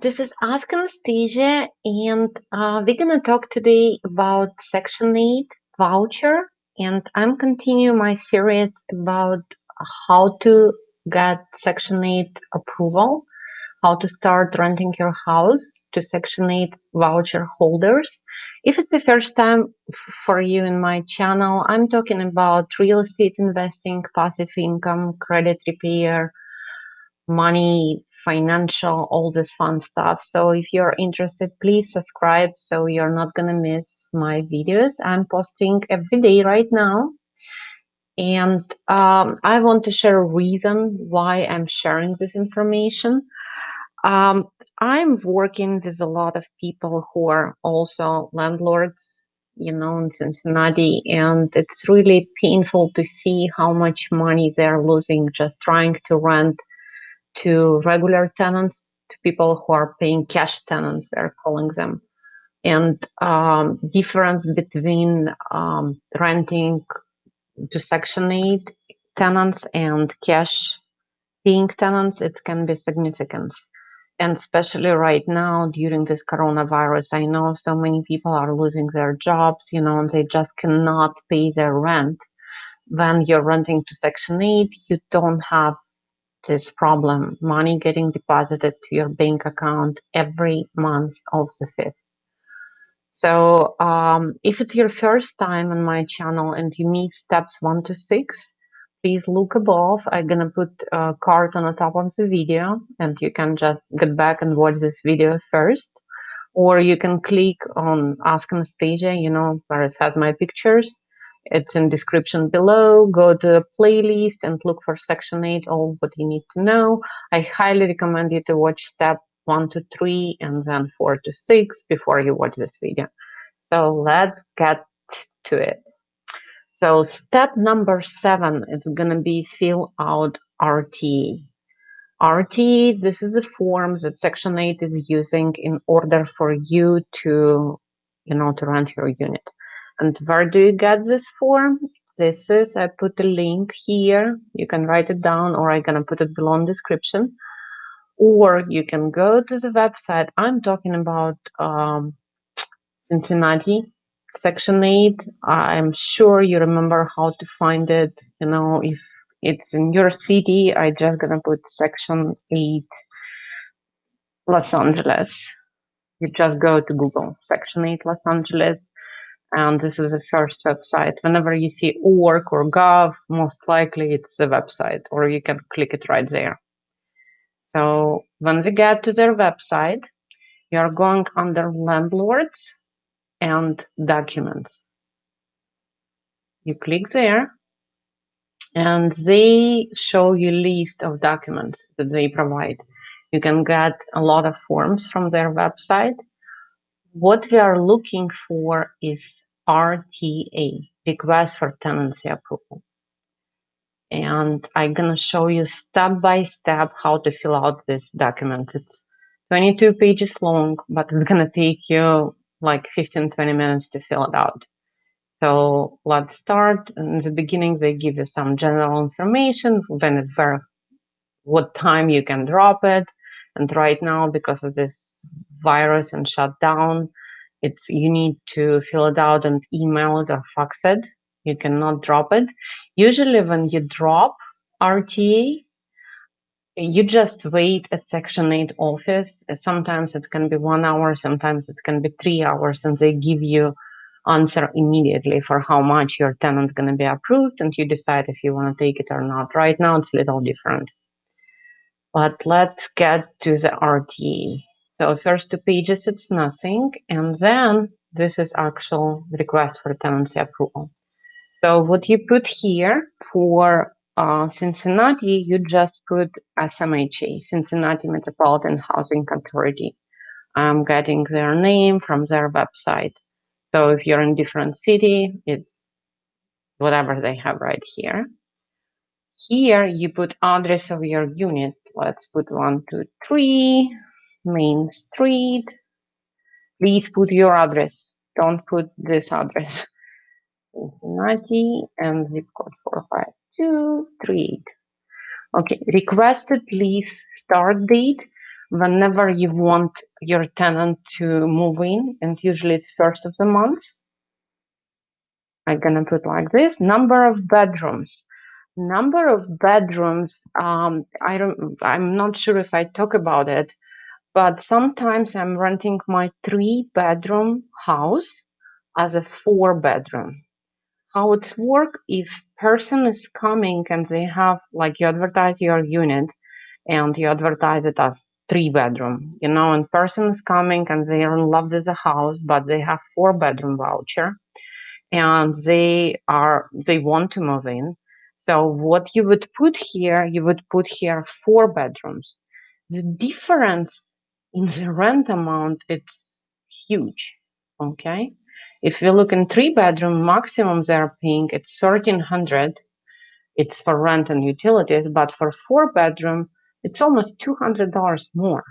This is Ask Anastasia, and we're gonna talk today about Section 8 voucher, and I'm continuing my series about how to get Section 8 approval, how to start renting your house to Section 8 voucher holders. If it's the first time for you in my channel, I'm talking about real estate investing, passive income, credit repair, money, financial, all this fun stuff. So if you're interested, please subscribe so you're not gonna miss my videos. I'm posting every day right now. And I want to share a reason why I'm sharing this information. Um, I'm working with a lot of people who are also landlords, in Cincinnati, and it's really painful to see how much money they're losing just trying to rent to regular tenants, to people who are paying cash tenants, they're calling them. And difference between renting to Section 8 tenants and cash paying tenants, it can be significant. And especially right now during this coronavirus, I know so many people are losing their jobs, and they just cannot pay their rent. When you're renting to Section 8, you don't have this problem, money getting deposited to your bank account every month of the 5th. So if it's your first time on my channel and you miss steps 1 to 6, please look above. I'm gonna put a card on the top of the video and you can just get back and watch this video first. Or you can click on Ask Anastasia, where it has my pictures. It's in description below. Go to the playlist and look for Section 8, all what you need to know. I highly recommend you to watch step 1 to 3 and then 4 to 6 before you watch this video. So let's get to it. So step number 7 is gonna be fill out RTA. RTA, this is the form that Section 8 is using in order for you to, to rent your unit. And where do you get this form? This is, I put the link here. You can write it down or I'm gonna put it below in description. Or you can go to the website. I'm talking about Cincinnati, Section 8. I'm sure you remember how to find it. If it's in your city, I just gonna put Section 8 Los Angeles. You just go to Google, Section 8 Los Angeles, and this is the first website. Whenever you see org or gov, most likely it's the website, or you can click it right there. So when we get to their website, you're going under Landlords and Documents. You click there, and they show you a list of documents that they provide. You can get a lot of forms from their website. What we are looking for is RTA, Request for Tenancy Approval. And I'm going to show you step by step how to fill out this document. It's 22 pages long, but it's going to take you like 15-20 minutes to fill it out. So let's start. In the beginning, they give you some general information, what time you can drop it. And right now, because of this virus and shutdown, you need to fill it out and email it or fax it. You cannot drop it. Usually when you drop RTA, you just wait at Section 8 office. Sometimes it can be 1 hour, sometimes it can be 3 hours, and they give you answer immediately for how much your tenant going to be approved, and you decide if you want to take it or not. Right now, it's a little different. But let's get to the RTA. So first 2 pages, it's nothing. And then this is actual request for tenancy approval. So what you put here for Cincinnati, you just put SMHA, Cincinnati Metropolitan Housing Authority. I'm getting their name from their website. So if you're in different city, it's whatever they have right here. Here you put address of your unit. Let's put 123 Main Street. Please put your address. Don't put this address. Cincinnati and zip code 45238. Okay, requested lease start date. whenever you want your tenant to move in, and usually it's first of the month. I'm gonna put like this: number of bedrooms. Number of bedrooms. I'm not sure if I talk about it, but sometimes I'm renting my 3-bedroom house as a 4-bedroom. How it's work? If person is coming and they have, like, you advertise your unit and you advertise it as 3-bedroom, and person is coming and they are in love with the house, but they have 4-bedroom voucher and they want to move in. So what you would put here, 4 bedrooms. The difference in the rent amount, it's huge. Okay. If you look in 3-bedroom, maximum they're paying it's 1,300. It's for rent and utilities, but for 4-bedroom, it's almost $200 more.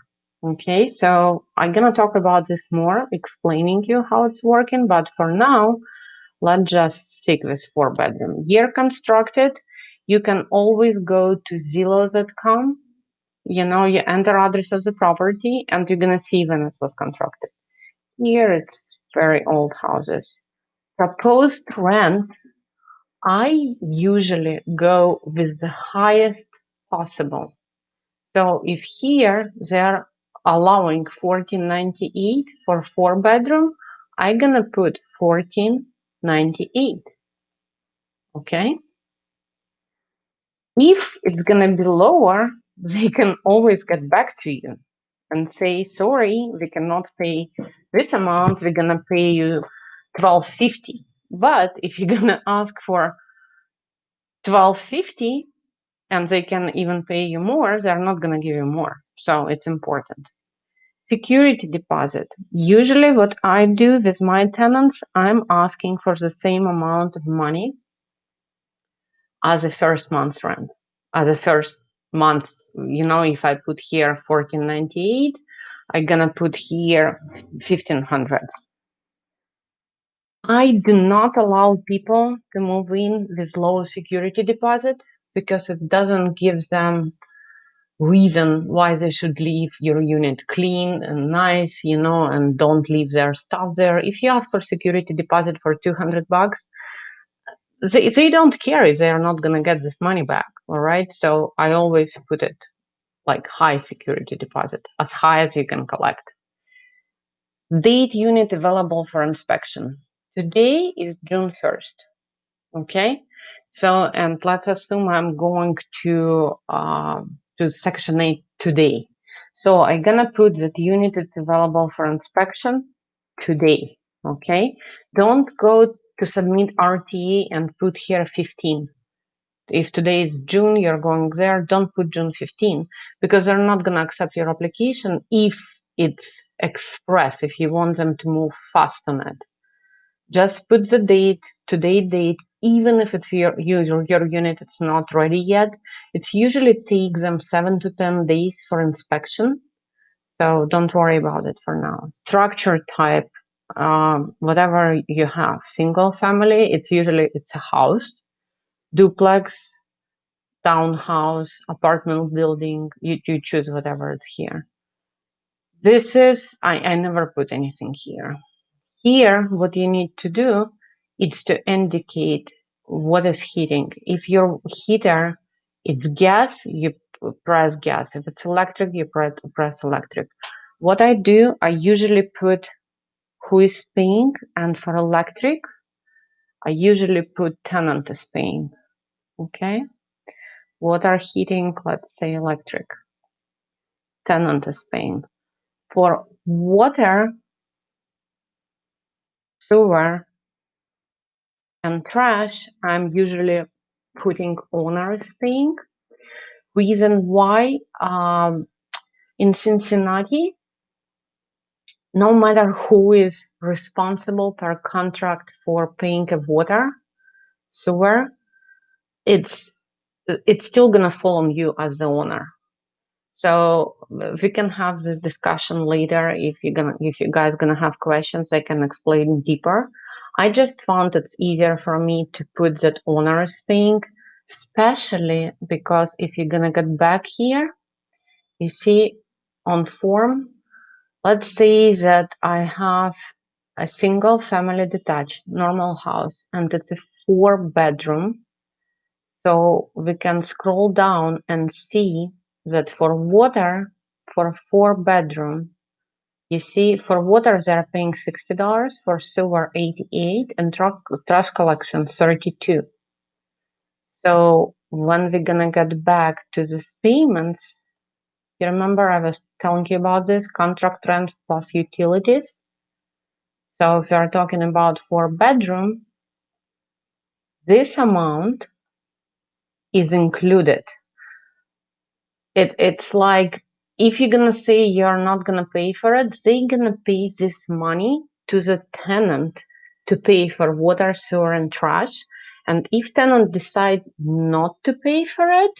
Okay, so I'm gonna talk about this more, explaining you how it's working, but for now, let's just stick with 4-bedroom. Year constructed, you can always go to Zillow.com. You enter address of the property and you're gonna see when it was constructed. Here it's very old houses. Proposed rent, I usually go with the highest possible. So if here they're allowing 1498 for 4-bedroom, I'm gonna put 1498. Okay. If it's gonna be lower, they can always get back to you and say, sorry, we cannot pay this amount, we're gonna pay you 1250. But if you're gonna ask for 1250 and they can even pay you more, they're not gonna give you more. So it's important. Security deposit. Usually what I do with my tenants, I'm asking for the same amount of money as a first month's rent. As a first month, if I put here 1498, I'm gonna put here 1500. I do not allow people to move in with low security deposit because it doesn't give them reason why they should leave your unit clean and nice, and don't leave their stuff there. If you ask for security deposit for $200, they don't care if they are not going to get this money back. All right. So I always put it like high security deposit, as high as you can collect. Date unit available for inspection. Today is June 1st. Okay. So, and let's assume I'm going to Section 8 today. So I'm gonna put that unit is available for inspection today. Okay. Don't go to submit RTA and put here 15. If today is June, you're going there, don't put June 15 because they're not going to accept your application if it's express, if you want them to move fast on it. Just put the date, today date, even if it's your unit, it's not ready yet. It usually takes them 7 to 10 days for inspection. So don't worry about it for now. Structure type, whatever you have, single family, it's a house, duplex, townhouse, apartment building, you choose whatever is here. This is, I never put anything here. Here, what you need to do is to indicate what is heating. If your heater, it's gas, you press gas. If it's electric, you press electric. What I do, I usually put who is paying, and for electric, I usually put tenant is paying. Okay. Water heating, let's say electric. Tenant is paying. For water, sewer, and trash, I'm usually putting owner is paying. Reason why, in Cincinnati, no matter who is responsible per contract for paying of water, sewer, it's still gonna fall on you as the owner. So we can have this discussion later. If you guys gonna have questions, I can explain deeper. I just found it's easier for me to put that owner is paying, especially because if you're gonna get back here, you see on form, let's say that I have a single family detached normal house and it's a 4-bedroom. So we can scroll down and see that for water, for a 4-bedroom, you see for water they're paying $60, for sewer 88, and trash collection 32. So when we're gonna get back to these payments, you remember I was telling you about this contract rent plus utilities. So if you're talking about 4-bedroom, this amount is included. It's like if you're gonna say you're not gonna pay for it, they're gonna pay this money to the tenant to pay for water, sewer, and trash. And if tenant decide not to pay for it,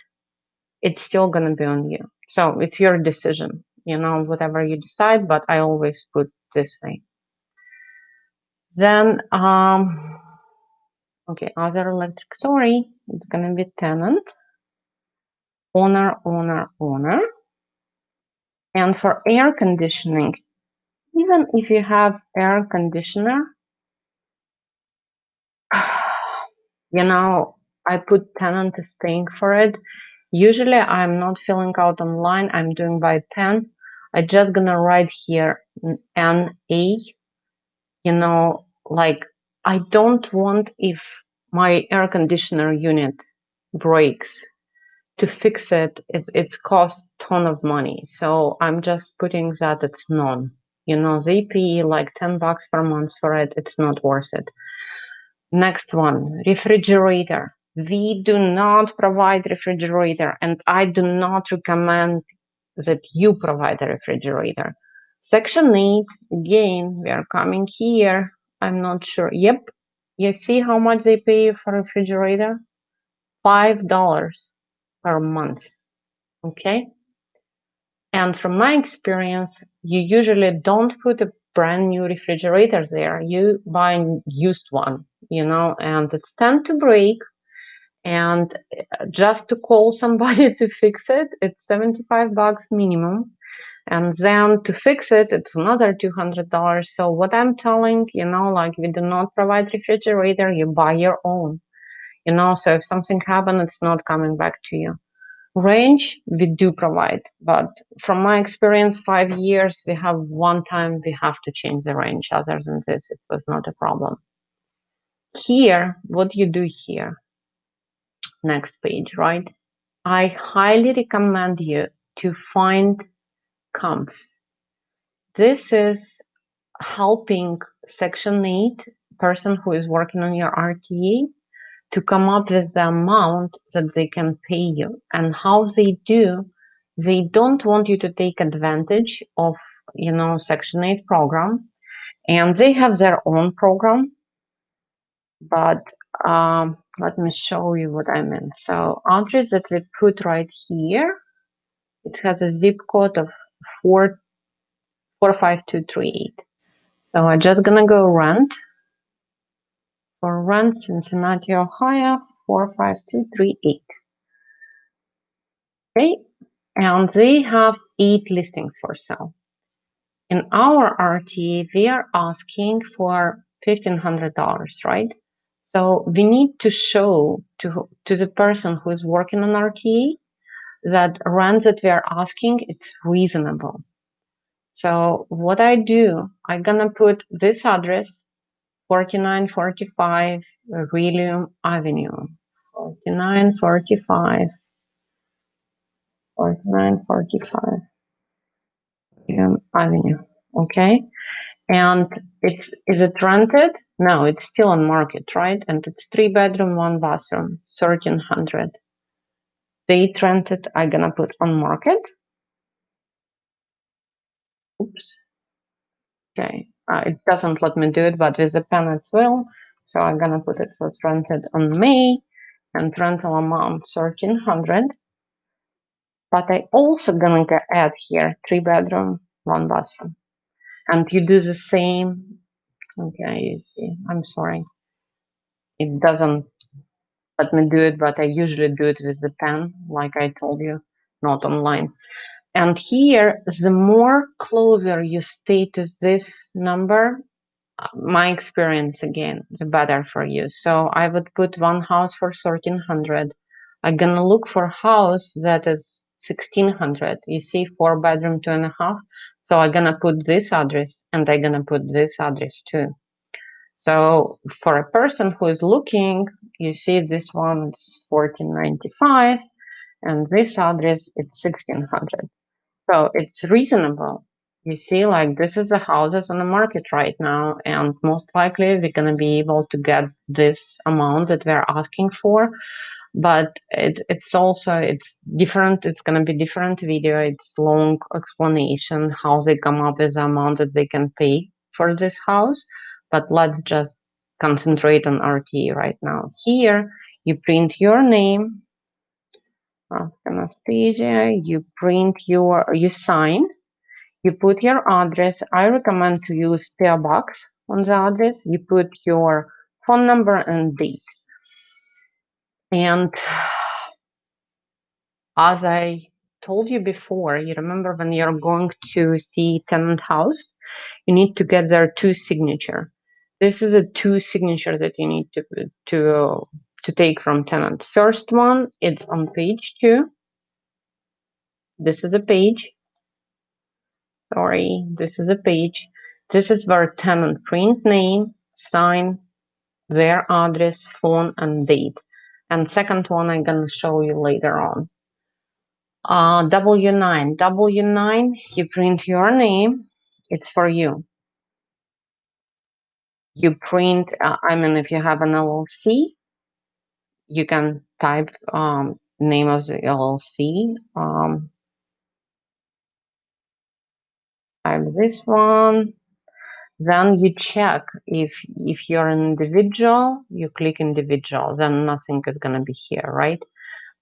it's still gonna be on you. So it's your decision, whatever you decide. But I always put this way. Then okay, other electric. Sorry, it's gonna be tenant, owner, owner, owner. And for air conditioning, even if you have air conditioner, I put tenant is paying for it. Usually I'm not filling out online, I'm doing by pen. I just gonna write here NA, like I don't want if my air conditioner unit breaks. To fix it, it's cost ton of money. So I'm just putting that it's none. They pay like $10 per month for it. It's not worth it. Next one, refrigerator. We do not provide refrigerator, and I do not recommend that you provide a refrigerator. Section 8, again, we are coming here. I'm not sure. Yep. You see how much they pay for refrigerator? $5 per month. Okay. And from my experience, you usually don't put a brand new refrigerator there. You buy a used one, and it's tend to break. And just to call somebody to fix it, it's $75 minimum. And then to fix it, it's another $200. So what I'm telling, like we do not provide refrigerator, you buy your own. So if something happens, it's not coming back to you. Range we do provide, but from my experience, 5 years, we have one time we have to change the range. Other than this, it was not a problem. Here, what you do here, next page, right? I highly recommend you to find comps. This is helping Section 8 person who is working on your RTA to come up with the amount that they can pay you. And how they do, they don't want you to take advantage of, Section 8 program. And they have their own program. But let me show you what I mean. So address that we put right here, it has a zip code of 45238. So I'm just gonna go rent. For rent, Cincinnati, Ohio, 45238. Okay, and they have 8 listings for sale. In our RTA, we are asking for $1,500, right? So we need to show to the person who is working on RTA that rent that we are asking, it's reasonable. So what I do, I'm gonna put this address, 4945 William Avenue, 4945 William Avenue, okay? And is it rented? No, it's still on market, right? And it's 3-bedroom, 1-bathroom, 1,300. Date rented, I'm gonna put on market. Oops. Okay, it doesn't let me do it, but with the pen it will. So I'm gonna put it was rented on May, and rental amount 1,300. But I also gonna add here 3-bedroom, 1-bathroom, and you do the same. Okay, you see, I'm sorry, it doesn't let me do it, but I usually do it with the pen, like I told you, not online. And here, the more closer you stay to this number, my experience again, the better for you. So I would put one house for 1300. I'm gonna look for a house that is 1600. You see, 4 bedroom, 2.5. So I'm gonna put this address and I'm gonna put this address too. So for a person who is looking, you see this one's 1495 and this address it's 1600. So it's reasonable. You see, like this is the houses on the market right now, and most likely we're gonna be able to get this amount that we're asking for. But it's also it's different. It's gonna be different video. It's long explanation how they come up with the amount that they can pay for this house. But let's just concentrate on RT right now. Here you print your name, Anastasia. You print you sign. You put your address. I recommend to use PO box on the address. You put your phone number and date. And as I told you before, you remember when you're going to see tenant house, you need to get their two signature. This is a two signature that you need to take from tenant. First one, it's on page 2. This is a page. Sorry, this is a page. This is where tenant print name, sign, their address, phone, and date. And second one I'm gonna show you later on. W9. W9, you print your name. It's for you. You print, I mean, if you have an LLC, you can type name of the LLC. Type this one. Then you check if you're an individual, you click individual, then nothing is gonna be here, right?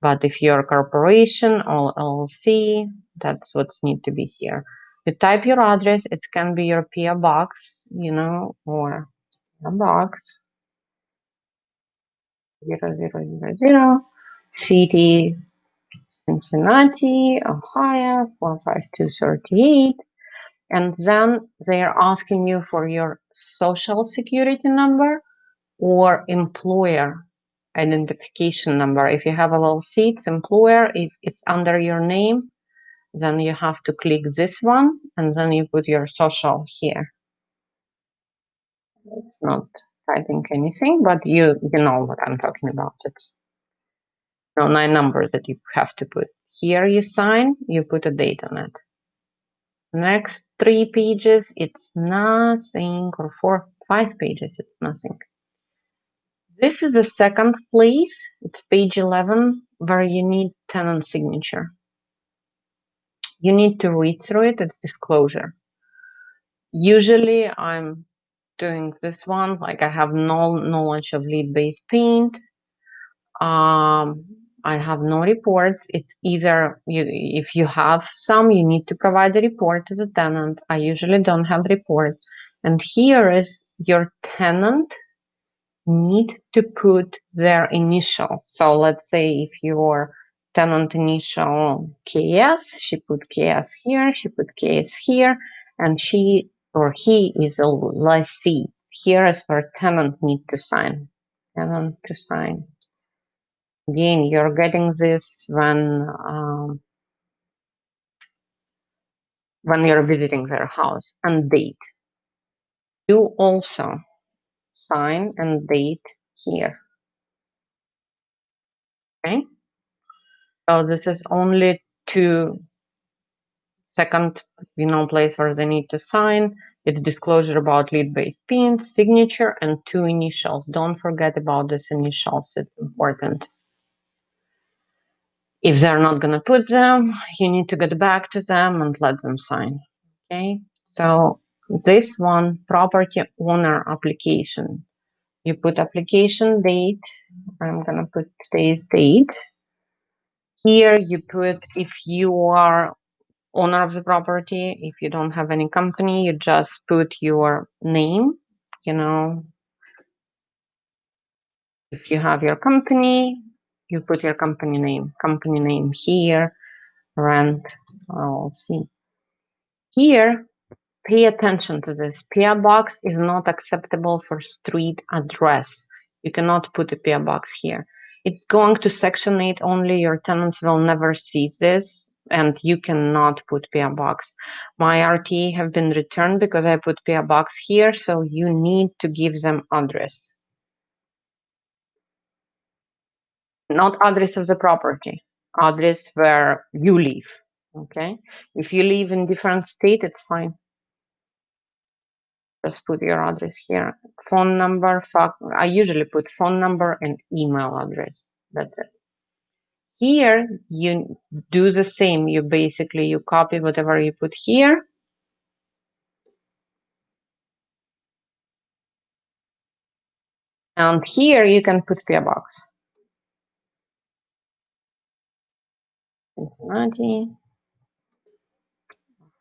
But if you're a corporation or LLC, that's what's need to be here. You type your address, it can be your PO box, you know, or a box 0000, city Cincinnati, Ohio 45238. And then they're asking you for your social security number or employer identification number. If you have a LLC, it's employer. If it's under your name, then you have to click this one and then you put your social here. It's not typing anything, but you know what I'm talking about. It's 9 numbers that you have to put. Here you sign, you put a date on it. Next 3 pages, it's nothing, or 4, 5 pages, it's nothing. This is the second place, it's page 11, where you need tenant signature. You need to read through it, it's disclosure. Usually I'm doing this one, like I have no knowledge of lead-based paint. I have no reports. It's either if you have some, you need to provide a report to the tenant. I usually don't have report. And here is your tenant need to put their initial. So let's say if your tenant initial KS, she put KS here, she put KS here, and she or he is a lessee. Here is where tenant need to sign. Tenant to sign. Again, you're getting this when you're visiting their house, and date. You also sign and date here. Okay. So this is only 2 second, place where they need to sign. It's disclosure about lead-based pins, signature, and 2 initials. Don't forget about these initials. It's important. If they're not going to put them, you need to get back to them and let them sign. Okay. So this one, property owner application. You put application date. I'm going to put today's date. Here you put if you are owner of the property. If you don't have any company, you just put your name. If you have your company, you put your company name here, Rent LLC. Here, pay attention to this. PO box is not acceptable for street address. You cannot put a PO box here. It's going to Section 8 only. Your tenants will never see this, and you cannot put PO box. My RTA have been returned because I put PO box here, so you need to give them address. Not address of the property, address where you live. Okay, if you live in different state, it's fine. Just put your address here. Phone number, I usually put phone number and email address. That's it. Here, you do the same. You copy whatever you put here. And here you can put PO box. Cincinnati,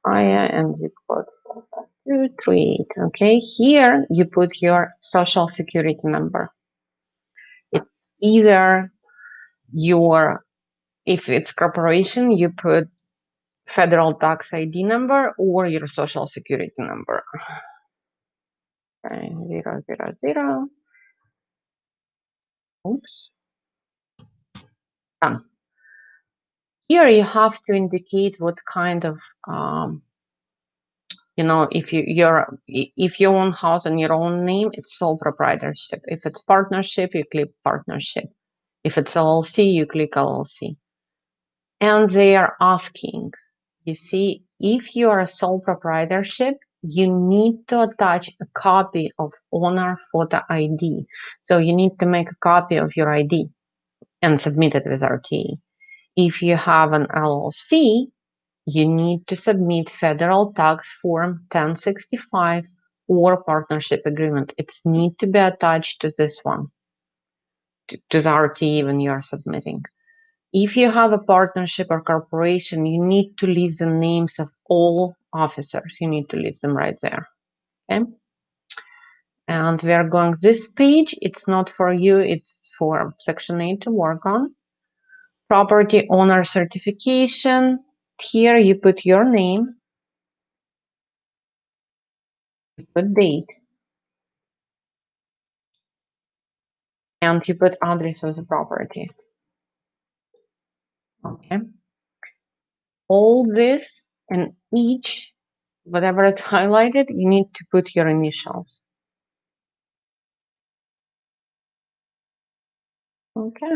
Ohio, and zip code 45238. Okay, here you put your social security number. It's either if it's corporation, you put federal tax ID number or your social security number. Okay, 000. Oops. Done. Here you have to indicate what kind of, if you own house in your own name, it's sole proprietorship. If it's partnership, you click partnership. If it's LLC, you click LLC. And they are asking, you see, if you are a sole proprietorship, you need to attach a copy of owner photo ID. So you need to make a copy of your ID and submit it with RTA. If you have an LLC, you need to submit federal tax form 1065 or partnership agreement. It's need to be attached to this one, to the RTA when you are submitting. If you have a partnership or corporation, you need to leave the names of all officers. You need to leave them right there. Okay. And we are going this page. It's not for you. It's for Section 8 to work on. Property owner certification. Here you put your name, you put date, and you put address of the property. Okay. All this and each, whatever it's highlighted, you need to put your initials. Okay.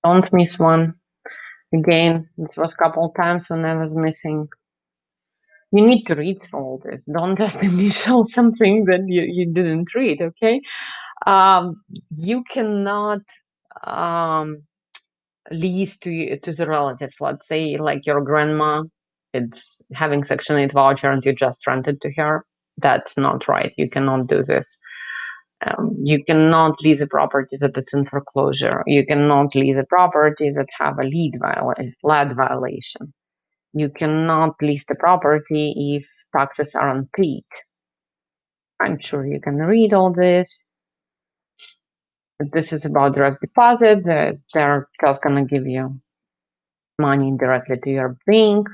Don't miss one. Again, this was a couple times when I was missing. You need to read through all this. Don't just initial something that you didn't read, okay? You cannot lease to the relatives. Let's say like your grandma is having Section 8 voucher and you just rented to her. That's not right. You cannot do this. You cannot lease a property that is in foreclosure. You cannot lease a property that have a lead violation. You cannot lease the property if taxes are unpaid. I'm sure you can read all this. This is about direct deposit. They're just gonna give you money directly to your bank.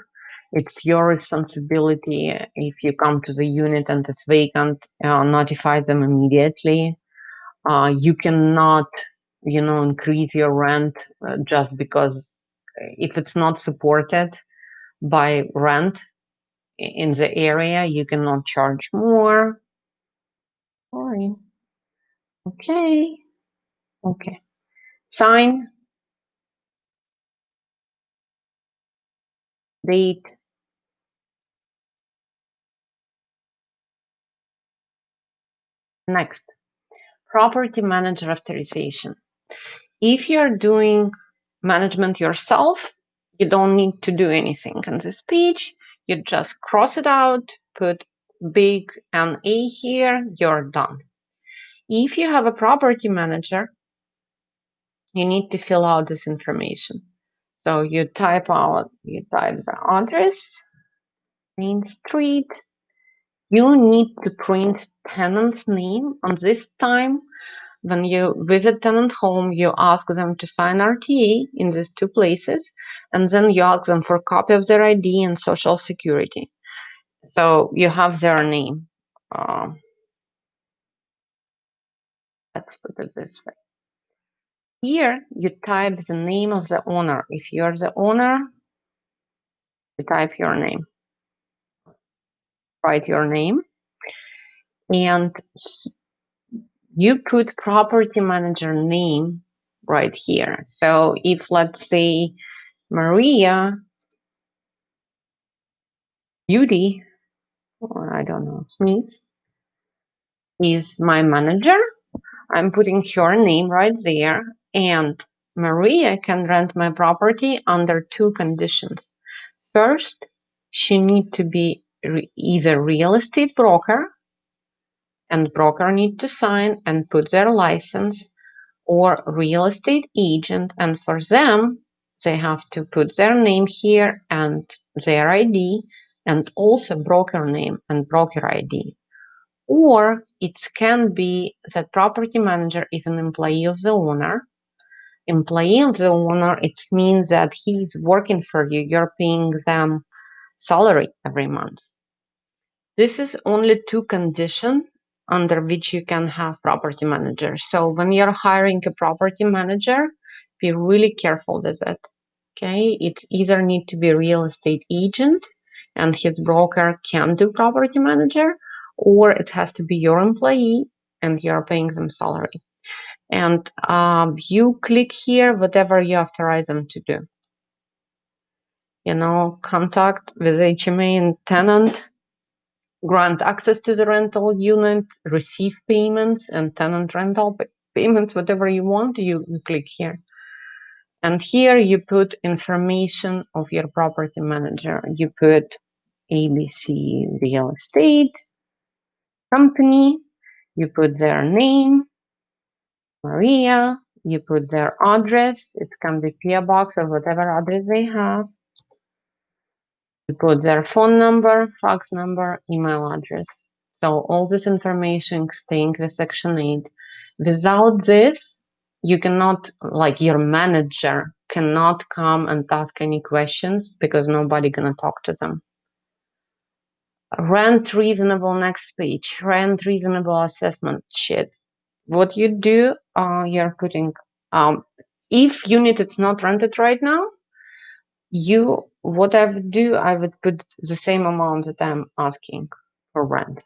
It's your responsibility. If you come to the unit and it's vacant, notify them immediately. You cannot, increase your rent just because if it's not supported by rent in the area, you cannot charge more. Sorry. Okay. Okay. Sign, date. Next, property manager authorization. If you're doing management yourself, you don't need to do anything on this page. You just cross it out, put big NA here, you're done. If you have a property manager, you need to fill out this information. So you type the address, Main Street. You need to print tenant's name on this time. when you visit tenant home, you ask them to sign RTA in these two places, and then you ask them for a copy of their ID and social security. So you have their name. Let's put it this way. Here, you type the name of the owner. If you're the owner, you type your name. Write your name. And you put property manager name right here. So if, let's say, Maria Beauty, or I don't know, Smith, is my manager, I'm putting her name right there. And Maria can rent my property under two conditions. First, she needs to be either real estate broker, and broker need to sign and put their license, or real estate agent, and for them, they have to put their name here and their ID, and also broker name and broker ID. Or it can be that property manager is an employee of the owner. Employee of the owner, it means that he's working for you. You're paying them salary every month. This is only two conditions under which you can have property manager. So when you're hiring a property manager, be really careful with it. Okay, it's either need to be real estate agent and his broker can do property manager, or it has to be your employee and you're paying them salary. And you click here whatever you authorize them to do. You know, contact with HMA and tenant, grant access to the rental unit, receive payments and tenant rental payments, whatever you want, you click here. And here you put information of your property manager. You put ABC Real Estate Company, you put their name, Maria, you put their address, it can be PO box or whatever address they have. You put their phone number, fax number, email address. So all this information staying with Section 8. Without this, you cannot, like your manager cannot come and ask any questions because nobody gonna talk to them. Rent reasonable, next page. Rent reasonable assessment sheet. What you do, you're putting, if unit is not rented right now, what I would do, I would put the same amount that I'm asking for rent.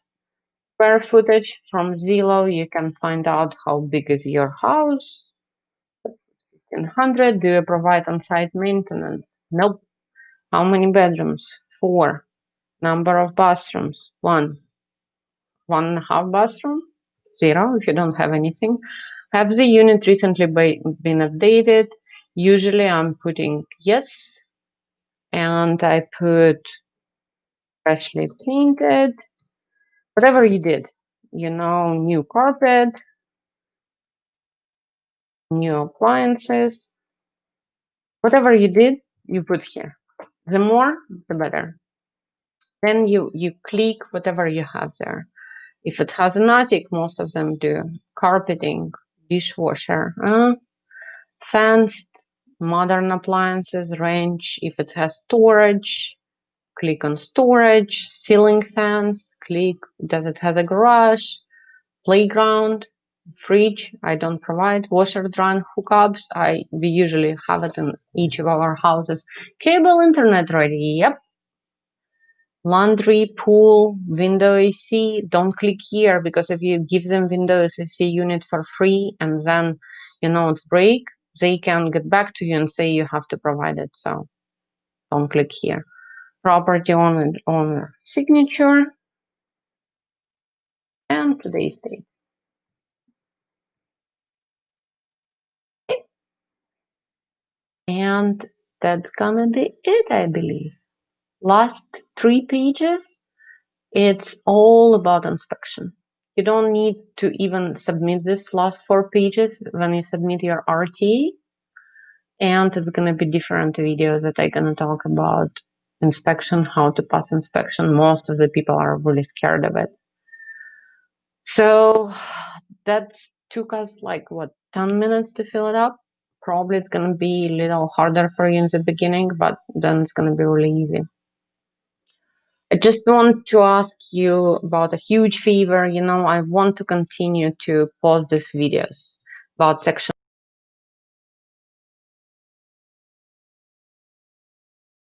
Square footage from Zillow, you can find out how big is your house. 1500. Do you provide on-site maintenance? Nope. How many bedrooms? 4. Number of bathrooms? 1. 1.5 bathroom? 0 if you don't have anything. Have the unit recently been updated? Usually I'm putting yes, and I put freshly painted. Whatever you did, you know, new carpet, new appliances, whatever you did, you put here. The more, the better. Then you click whatever you have there. If it has an attic, most of them do. Carpeting, dishwasher, fenced, modern appliances, range. If it has storage, click on storage. Ceiling fans, click, does it have a garage? Playground, fridge, I don't provide. Washer drying hookups, we usually have it in each of our houses. Cable internet ready, yep. Laundry, pool, window AC, don't click here because if you give them window AC unit for free and then you know it's break, they can get back to you and say you have to provide it. So don't click here. Property owner signature and today's date. And that's gonna be it, I believe. Last 3 pages, it's all about inspection. You don't need to even submit this last 4 pages when you submit your RTA. And it's gonna be different videos that I'm gonna talk about inspection, how to pass inspection. Most of the people are really scared of it. So that's took us like what, 10 minutes to fill it up. Probably it's gonna be a little harder for you in the beginning, but then it's gonna be really easy. I just want to ask you about a huge favor. I want to continue to post these videos about section